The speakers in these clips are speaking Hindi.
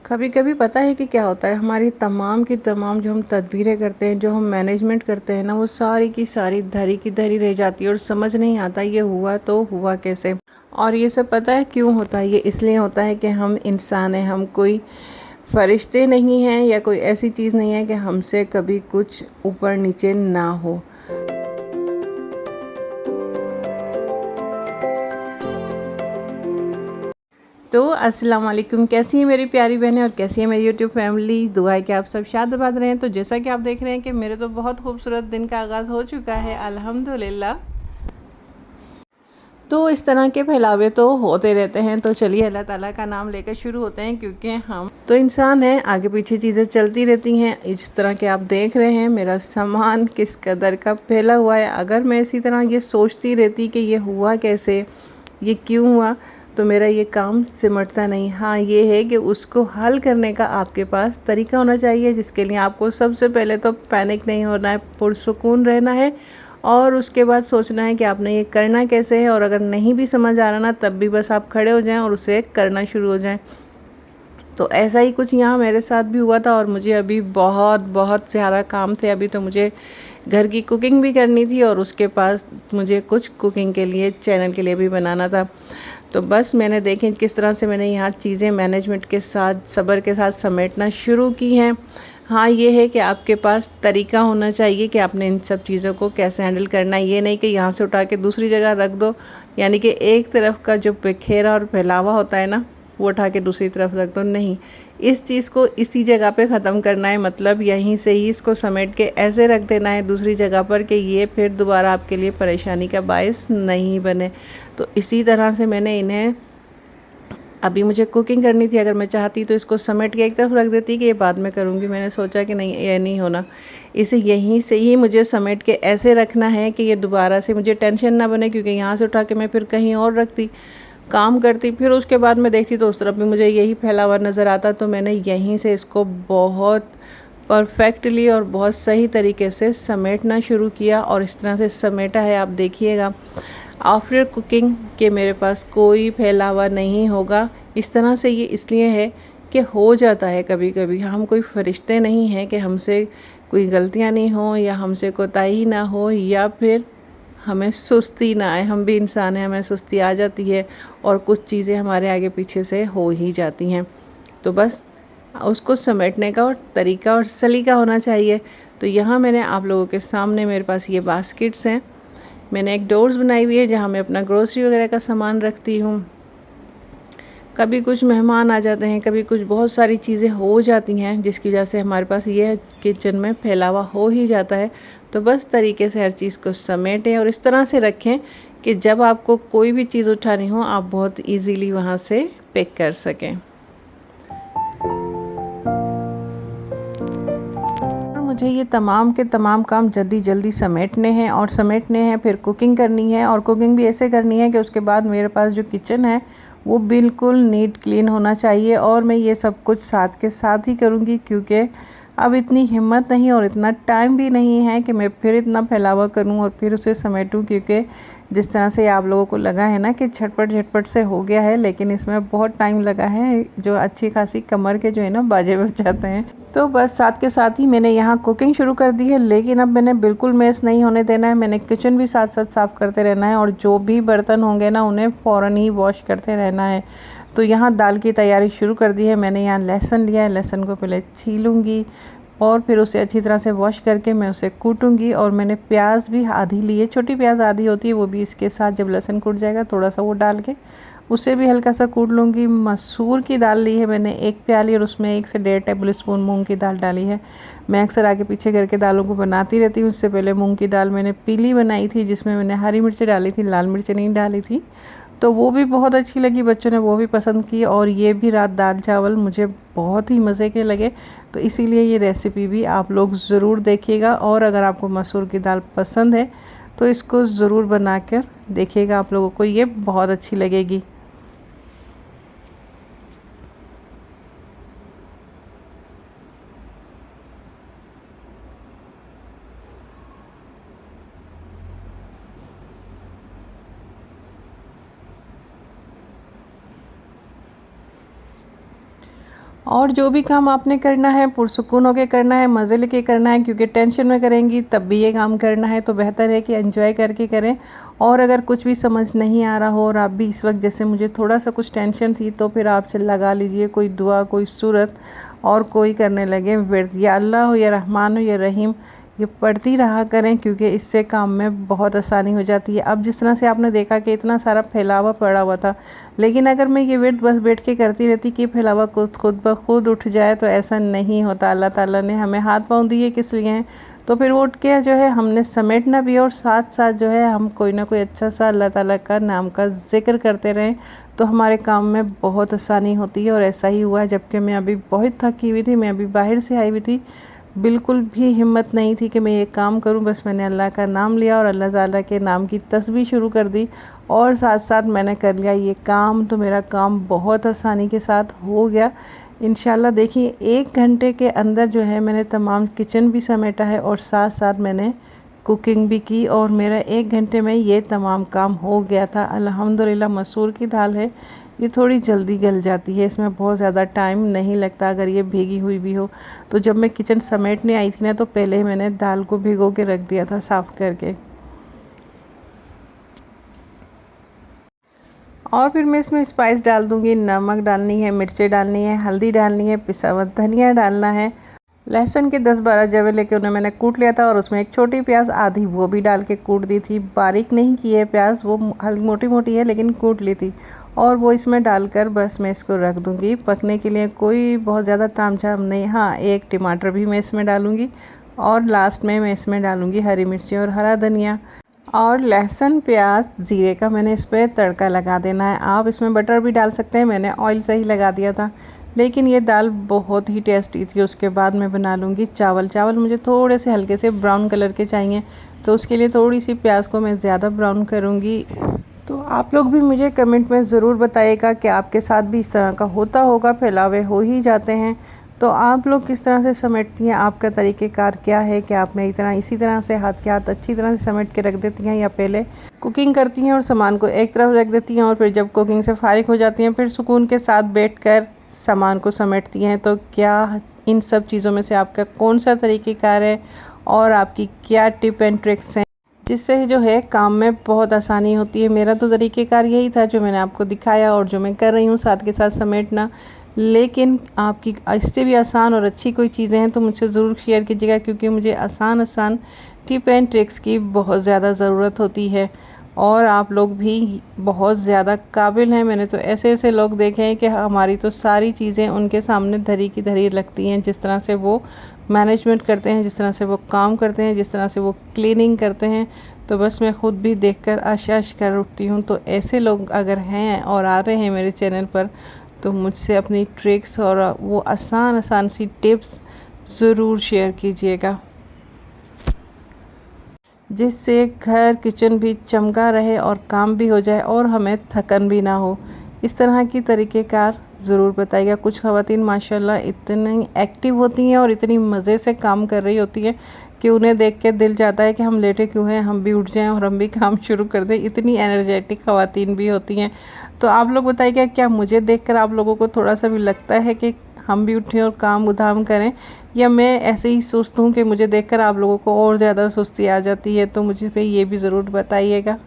कभी कभी पता है कि क्या होता है, हमारी तमाम की तमाम जो हम तदबीरें करते हैं, जो हम मैनेजमेंट करते हैं ना, वो सारी की सारी धरी की धरी रह जाती है और समझ नहीं आता ये हुआ तो हुआ कैसे। और ये सब पता है क्यों होता है? ये इसलिए होता है कि हम इंसान हैं, हम कोई फरिश्ते नहीं हैं या कोई ऐसी चीज़ नहीं है कि हमसे कभी कुछ ऊपर नीचे ना हो। तो अस्सलाम वालेकुम, कैसी है मेरी प्यारी बहनें और कैसी है मेरी यूट्यूब फैमिली। दुआ है कि आप सब शाद आबाद रहें। तो जैसा कि आप देख रहे हैं कि मेरे तो बहुत खूबसूरत दिन का आगाज़ हो चुका है, अल्हम्दुलिल्लाह। तो इस तरह के फैलावे तो होते रहते हैं। तो चलिए अल्लाह ताला का नाम लेकर शुरू होते हैं, क्योंकि हम तो इंसान हैं, आगे पीछे चीज़ें चलती रहती हैं। इस तरह के आप देख रहे हैं मेरा सामान किस कदर का फैला हुआ है। अगर मैं इसी तरह ये सोचती रहती कि ये हुआ कैसे, ये क्यों हुआ, तो मेरा ये काम सिमटता नहीं। हाँ, ये है कि उसको हल करने का आपके पास तरीका होना चाहिए, जिसके लिए आपको सबसे पहले तो पैनिक नहीं होना है, पुरसुकून रहना है और उसके बाद सोचना है कि आपने ये करना कैसे है। और अगर नहीं भी समझ आ रहा ना, तब भी बस आप खड़े हो जाएं और उसे करना शुरू हो जाएं। तो ऐसा ही कुछ यहाँ मेरे साथ भी हुआ था और मुझे अभी बहुत बहुत सारा काम थे। अभी तो मुझे घर की कुकिंग भी करनी थी और उसके पास मुझे कुछ कुकिंग के लिए, चैनल के लिए भी बनाना था। तो बस मैंने देखें किस तरह से मैंने यहाँ चीज़ें मैनेजमेंट के साथ, सब्र के साथ समेटना शुरू की हैं। हाँ, ये है कि आपके पास तरीका होना चाहिए कि आपने इन सब चीज़ों को कैसे हैंडल करना है। ये नहीं कि यहाँ से उठा के दूसरी जगह रख दो, यानी कि एक तरफ का जो बिखेरा और फैलावा होता है ना, वो उठा के दूसरी तरफ रख दो। नहीं, इस चीज़ को इसी जगह पे ख़त्म करना है। मतलब यहीं से ही इसको समेट के ऐसे रख देना है दूसरी जगह पर कि ये फिर दोबारा आपके लिए परेशानी का बायस नहीं बने। तो इसी तरह से मैंने इन्हें, अभी मुझे कुकिंग करनी थी, अगर मैं चाहती तो इसको समेट के एक तरफ रख देती कि ये बाद में करूँगी। मैंने सोचा कि नहीं, ये नहीं होना, इसे यहीं से ही मुझे समेट के ऐसे रखना है कि ये दोबारा से मुझे टेंशन ना बने, क्योंकि यहाँ से उठा के मैं फिर कहीं और रखती, काम करती, फिर उसके बाद मैं देखती तो उस तरफ भी मुझे यही फैला हुआ नज़र आता। तो मैंने यहीं से इसको बहुत परफेक्टली और बहुत सही तरीके से समेटना शुरू किया और इस तरह से समेटा है, आप देखिएगा आफ्टर कुकिंग के मेरे पास कोई फैला हुआ नहीं होगा। इस तरह से ये इसलिए है कि हो जाता है कभी कभी, हम कोई फरिश्ते नहीं हैं कि हमसे कोई गलतियां नहीं हो या हमसे कोताही ना हो या फिर हमें सुस्ती ना आए। हम भी इंसान हैं, हमें सुस्ती आ जाती है और कुछ चीज़ें हमारे आगे पीछे से हो ही जाती हैं। तो बस उसको समेटने का और तरीका और सलीका होना चाहिए। तो यहाँ मैंने आप लोगों के सामने, मेरे पास ये बास्केट्स हैं। मैंने एक डोर्स बनाई हुई है जहाँ मैं अपना ग्रोसरी वगैरह का सामान रखती हूँ। कभी कुछ मेहमान आ जाते हैं, कभी कुछ, बहुत सारी चीज़ें हो जाती हैं जिसकी वजह से हमारे पास ये किचन में फैलावा हो ही जाता है। तो बस तरीके से हर चीज़ को समेटें और इस तरह से रखें कि जब आपको कोई भी चीज़ उठानी हो, आप बहुत इजीली वहाँ से पिक कर सकें। मुझे ये तमाम के तमाम काम जल्दी जल्दी समेटने हैं और समेटने हैं, फिर कुकिंग करनी है और कुकिंग भी ऐसे करनी है कि उसके बाद मेरे पास जो किचन है वो बिल्कुल नीट क्लीन होना चाहिए। और मैं ये सब कुछ साथ के साथ ही करूँगी, क्योंकि अब इतनी हिम्मत नहीं और इतना टाइम भी नहीं है कि मैं फिर इतना फैलावा करूँ और फिर उसे समेटूँ। क्योंकि जिस तरह से आप लोगों को लगा है ना कि झटपट झटपट से हो गया है, लेकिन इसमें बहुत टाइम लगा है, जो अच्छी खासी कमर के जो है ना बाजे बज जाते हैं। तो बस साथ के साथ ही मैंने यहाँ कुकिंग शुरू कर दी है, लेकिन अब मैंने बिल्कुल मेस नहीं होने देना है। मैंने किचन भी साथ साथ साफ़ करते रहना है और जो भी बर्तन होंगे ना, उन्हें फ़ौरन ही वॉश करते रहना है। तो यहाँ दाल की तैयारी शुरू कर दी है। मैंने यहाँ लहसुन लिया है, लहसुन को पहले छीलूँगी और फिर उसे अच्छी तरह से वॉश करके मैं उसे कूटूँगी। और मैंने प्याज भी आधी ली है, छोटी प्याज आधी होती है, वो भी इसके साथ जब लहसुन कूट जाएगा थोड़ा सा वो डाल के उसे भी हल्का सा कूट लूँगी। मसूर की दाल ली है मैंने 1 प्याली और उसमें 1 से 1.5 टेबल स्पून मूंग की दाल डाली है। मैं अक्सर आगे पीछे करके दालों को बनाती रहती हूँ। इससे पहले मूंग की दाल मैंने पीली बनाई थी, जिसमें मैंने हरी मिर्च डाली थी, लाल मिर्च नहीं डाली थी। तो वो भी बहुत अच्छी लगी, बच्चों ने वो भी पसंद की। और ये भी रात दाल चावल मुझे बहुत ही मज़े के लगे। तो इसीलिए ये रेसिपी भी आप लोग ज़रूर देखिएगा। और अगर आपको मसूर की दाल पसंद है तो इसको ज़रूर बना कर देखिएगा, आप लोगों को ये बहुत अच्छी लगेगी। और जो भी काम आपने करना है पुरसुकून होकर करना है, मज़े लेके करना है, क्योंकि टेंशन में करेंगी तब भी ये काम करना है। तो बेहतर है कि एंजॉय करके करें। और अगर कुछ भी समझ नहीं आ रहा हो और आप भी इस वक्त जैसे मुझे थोड़ा सा कुछ टेंशन थी, तो फिर आप लगा लीजिए कोई दुआ, कोई सूरत, और कोई करने लगे विर्द, या अल्लाह हो या रहमान हो या रहीम, ये पढ़ती रहा करें, क्योंकि इससे काम में बहुत आसानी हो जाती है। अब जिस तरह से आपने देखा कि इतना सारा फैलावा पड़ा हुआ था, लेकिन अगर मैं ये विर्द बस बैठ के करती रहती कि फैलावा खुद ब खुद उठ जाए, तो ऐसा नहीं होता। अल्लाह ताला ने हमें हाथ पाँव दिए किस लिए हैं, तो फिर वो उठ के जो है हमने समेटना भी, और साथ साथ जो है हम कोई ना कोई अच्छा सा अल्लाह ताला का नाम का ज़िक्र करते रहें, तो हमारे काम में बहुत आसानी होती है। और ऐसा ही हुआ, जबकि मैं अभी बहुत थकी हुई थी, मैं अभी बाहर से आई हुई थी, बिल्कुल भी हिम्मत नहीं थी कि मैं ये काम करूं। बस मैंने अल्लाह का नाम लिया और अल्लाह ताला के नाम की तस्बीह शुरू कर दी, और साथ साथ मैंने कर लिया ये काम। तो मेरा काम बहुत आसानी के साथ हो गया इंशाल्लाह। देखिए 1 घंटे के अंदर जो है मैंने तमाम किचन भी समेटा है, और साथ साथ मैंने कुकिंग भी की, और मेरा 1 घंटे में ये तमाम काम हो गया था अल्हम्दुलिल्लाह। मसूर की दाल है, ये थोड़ी जल्दी गल जाती है, इसमें बहुत ज़्यादा टाइम नहीं लगता अगर ये भीगी हुई भी हो। तो जब मैं किचन समेटने आई थी ना, तो पहले ही मैंने दाल को भिगो के रख दिया था साफ़ करके। और फिर मैं इसमें स्पाइस डाल दूँगी, नमक डालनी है, मिर्चें डालनी है, हल्दी डालनी है, पिसा हुआ धनिया डालना है, लहसुन के 10-12 जवे लेके उन्हें मैंने कूट लिया था, और उसमें एक छोटी प्याज आधी वो भी डाल के कूट दी थी। बारीक नहीं की है प्याज, वो हल्की मोटी मोटी है लेकिन कूट ली थी, और वो इसमें डालकर बस मैं इसको रख दूँगी पकने के लिए। कोई बहुत ज़्यादा तामझाम नहीं। हाँ, एक टमाटर भी मैं इसमें डालूँगी, और लास्ट में मैं इसमें डालूँगी हरी मिर्ची और हरा धनिया, और लहसुन प्याज ज़ीरे का मैंने इस पर तड़का लगा देना है। आप इसमें बटर भी डाल सकते हैं, मैंने ऑयल से ही लगा दिया था, लेकिन ये दाल बहुत ही टेस्टी थी। उसके बाद मैं बना लूँगी चावल। चावल मुझे थोड़े से हल्के से ब्राउन कलर के चाहिए, तो उसके लिए थोड़ी सी प्याज को मैं ज़्यादा ब्राउन करूँगी। तो आप लोग भी मुझे कमेंट में ज़रूर बताइएगा कि आपके साथ भी इस तरह का होता होगा, फैलावे हो ही जाते हैं। तो आप लोग किस तरह से समेटती हैं, आपका तरीक़ेकार क्या है? कि आप मेरी तरह इसी तरह से हाथ के हाथ अच्छी तरह से समेट के रख देती हैं, या पहले कुकिंग करती हैं और सामान को एक तरफ रख देती हैं, और फिर जब कुकिंग से फारिग हो जाती हैं फिर सुकून के साथ बैठकर सामान को समेटती हैं? तो क्या इन सब चीज़ों में से आपका कौन सा तरीक़ेकार है, और आपकी क्या टिप एंड ट्रिक्स हैं जिससे जो है काम में बहुत आसानी होती है? मेरा तो तरीक़ेकार यही था जो मैंने आपको दिखाया, और जो मैं कर रही हूँ साथ के साथ समेटना। लेकिन आपकी इससे भी आसान और अच्छी कोई चीज़ें हैं तो मुझसे ज़रूर शेयर कीजिएगा, क्योंकि मुझे आसान टिप एंड ट्रिक्स की बहुत ज़्यादा ज़रूरत होती है, और आप लोग भी बहुत ज़्यादा काबिल हैं। मैंने तो ऐसे ऐसे लोग देखे हैं कि हमारी तो सारी चीज़ें उनके सामने धरी की धरी लगती हैं, जिस तरह से वो मैनेजमेंट करते हैं, जिस तरह से वो काम करते हैं, जिस तरह से वो क्लीनिंग करते हैं। तो बस मैं ख़ुद भी देखकर आश कर उठती हूँ। तो ऐसे लोग अगर हैं और आ रहे हैं मेरे चैनल पर, तो मुझसे अपनी ट्रिक्स और वो आसान सी टिप्स ज़रूर शेयर कीजिएगा, जिससे घर किचन भी चमका रहे और काम भी हो जाए और हमें थकन भी ना हो। इस तरह की तरीक़ेकार ज़रूर बताइएगा। कुछ ख़वातीन माशाल्लाह इतनी एक्टिव होती हैं और इतनी मज़े से काम कर रही होती हैं कि उन्हें देख के दिल चाहता है कि हम लेटे क्यों हैं, हम भी उठ जाएं और हम भी काम शुरू कर दें। इतनी एनर्जेटिक ख़वातीन भी होती हैं। तो आप लोग बताइएगा, क्या मुझे देखकर आप लोगों को थोड़ा सा भी लगता है कि हम भी उठें और काम उधाम करें, या मैं ऐसे ही सुस्त हूँ कि मुझे देखकर आप लोगों को और ज़्यादा सुस्ती आ जाती है? तो मुझे पे ये भी ज़रूर बताइएगा,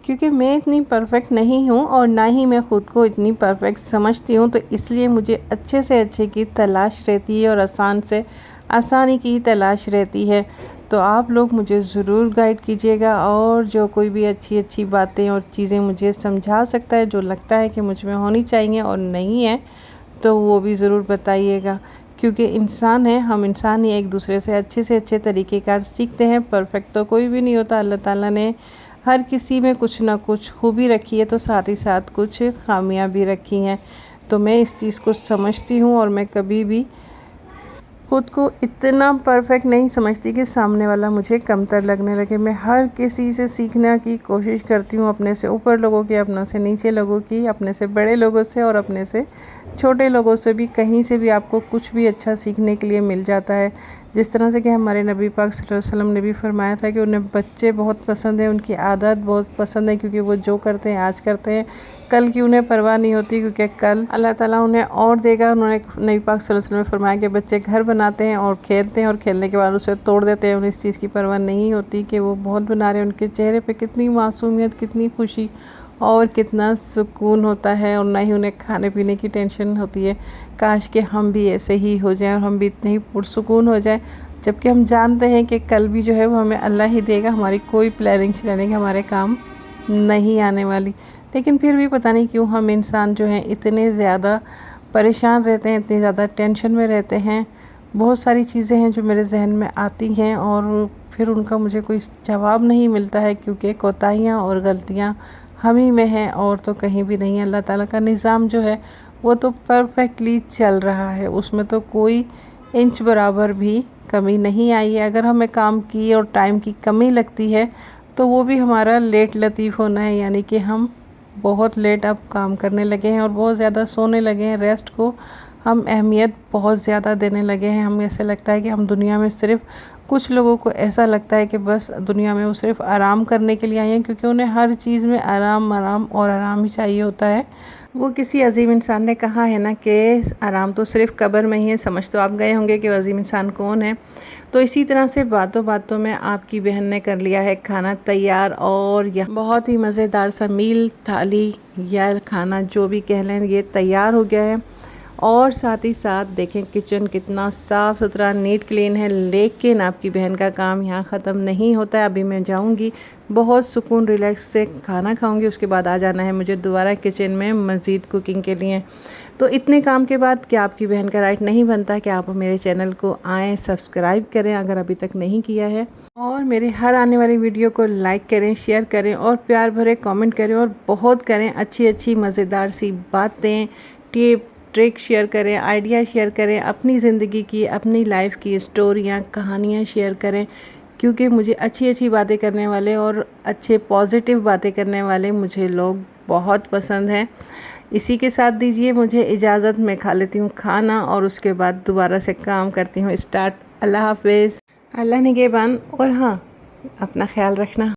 क्योंकि मैं इतनी परफेक्ट नहीं हूँ और ना ही मैं ख़ुद को इतनी परफेक्ट समझती हूँ। तो इसलिए मुझे अच्छे से अच्छे की तलाश रहती है और आसान से आसानी की तलाश रहती है। तो आप लोग मुझे ज़रूर गाइड कीजिएगा, और जो कोई भी अच्छी बातें और चीज़ें मुझे समझा सकता है, जो लगता है कि मुझ में होनी चाहिए और नहीं है, तो वो भी ज़रूर बताइएगा। क्योंकि इंसान है, हम इंसान ही एक दूसरे से अच्छे तरीक़ेकार सीखते हैं। परफेक्ट तो कोई भी नहीं होता। अल्लाह ताला ने हर किसी में कुछ ना कुछ खूबी रखी है, तो साथ ही साथ कुछ खामियां भी रखी हैं। तो मैं इस चीज़ को समझती हूँ, और मैं कभी भी ख़ुद को इतना परफेक्ट नहीं समझती कि सामने वाला मुझे कमतर लगने लगे। मैं हर किसी से सीखने की कोशिश करती हूँ, अपने से ऊपर लोगों की, अपनों से नीचे लोगों की, अपने से बड़े लोगों से और अपने से छोटे लोगों से भी कहीं से भी आपको कुछ भी अच्छा सीखने के लिए मिल जाता है। जिस तरह से कि हमारे नबी पाक सल्लल्लाहु अलैहि वसल्लम ने भी फरमाया था कि उन्हें बच्चे बहुत पसंद है, उनकी आदत बहुत पसंद है, क्योंकि वो जो करते हैं आज करते हैं, कल की उन्हें परवाह नहीं होती, क्योंकि कल अल्लाह ताला उन्हें और देगा। उन्होंने नबी पाक सल्लल्लाहु अलैहि वसल्लम ने फरमाया कि बच्चे घर बनाते हैं और खेलते हैं और खेलने के बाद उसे तोड़ देते हैं, उन्हें इस चीज़ की परवाह नहीं होती कि वो बहुत बना रहे हैं। उनके चेहरे पे कितनी मासूमियत, कितनी खुशी और कितना सुकून होता है, और ना ही उन्हें खाने पीने की टेंशन होती है। काश कि हम भी ऐसे ही हो जाएं और हम भी इतने ही पुरसुकून हो जाएं, जबकि हम जानते हैं कि कल भी जो है वो हमें अल्लाह ही देगा, हमारी कोई प्लानिंग श्लैनिंग हमारे काम नहीं आने वाली। लेकिन फिर भी पता नहीं क्यों हम इंसान जो हैं इतने ज़्यादा परेशान रहते हैं, इतनी ज़्यादा टेंशन में रहते हैं। बहुत सारी चीज़ें हैं जो मेरे जहन में आती हैं और फिर उनका मुझे कोई जवाब नहीं मिलता है, क्योंकि कोताहियाँ और गलतियाँ हम ही में हैं और तो कहीं भी नहीं है। अल्लाह ताला का निज़ाम जो है वो तो परफेक्टली चल रहा है, उसमें तो कोई इंच बराबर भी कमी नहीं आई है। अगर हमें काम की और टाइम की कमी लगती है तो वो भी हमारा लेट लतीफ़ होना है, यानी कि हम बहुत लेट अब काम करने लगे हैं और बहुत ज़्यादा सोने लगे हैं। रेस्ट को हम अहमियत बहुत ज़्यादा देने लगे हैं। हमें ऐसे लगता है कि हम दुनिया में सिर्फ़, कुछ लोगों को ऐसा लगता है कि बस दुनिया में वो सिर्फ़ आराम करने के लिए आए हैं, क्योंकि उन्हें हर चीज़ में आराम आराम और आराम ही चाहिए होता है। वो किसी अजीम इंसान ने कहा है ना कि आराम तो सिर्फ़ कब्र में ही है। समझ तो आप गए होंगे कि वो अजीम इंसान कौन है। तो इसी तरह से बातों बातों में आपकी बहन ने कर लिया है खाना तैयार, और यह बहुत ही मज़ेदार सा मील, थाली या खाना जो भी कह लें, ये तैयार हो गया है। और साथ ही साथ देखें किचन कितना साफ़ सुथरा नीट क्लीन है। लेकिन आपकी बहन का काम यहाँ ख़त्म नहीं होता है। अभी मैं जाऊँगी, बहुत सुकून रिलैक्स से खाना खाऊंगी, उसके बाद आ जाना है मुझे दोबारा किचन में मज़ीद कुकिंग के लिए। तो इतने काम के बाद क्या आपकी बहन का राइट नहीं बनता कि आप मेरे चैनल को आएँ, सब्सक्राइब करें अगर अभी तक नहीं किया है, और मेरे हर आने वाली वीडियो को लाइक करें, शेयर करें और प्यार भरे कमेंट करें, और बहुत करें अच्छी अच्छी मज़ेदार सी बातें, टिप ट्रिक शेयर करें, आइडिया शेयर करें, अपनी ज़िंदगी की, अपनी लाइफ की स्टोरियाँ, कहानियाँ शेयर करें, क्योंकि मुझे अच्छी अच्छी बातें करने वाले और अच्छे पॉजिटिव बातें करने वाले मुझे लोग बहुत पसंद हैं। इसी के साथ दीजिए मुझे इजाज़त, मैं खा लेती हूँ खाना और उसके बाद दोबारा से काम करती हूँ स्टार्ट। अल्लाह हाफ़िज़, अल्लाह निगहबान, और हाँ, अपना ख्याल रखना।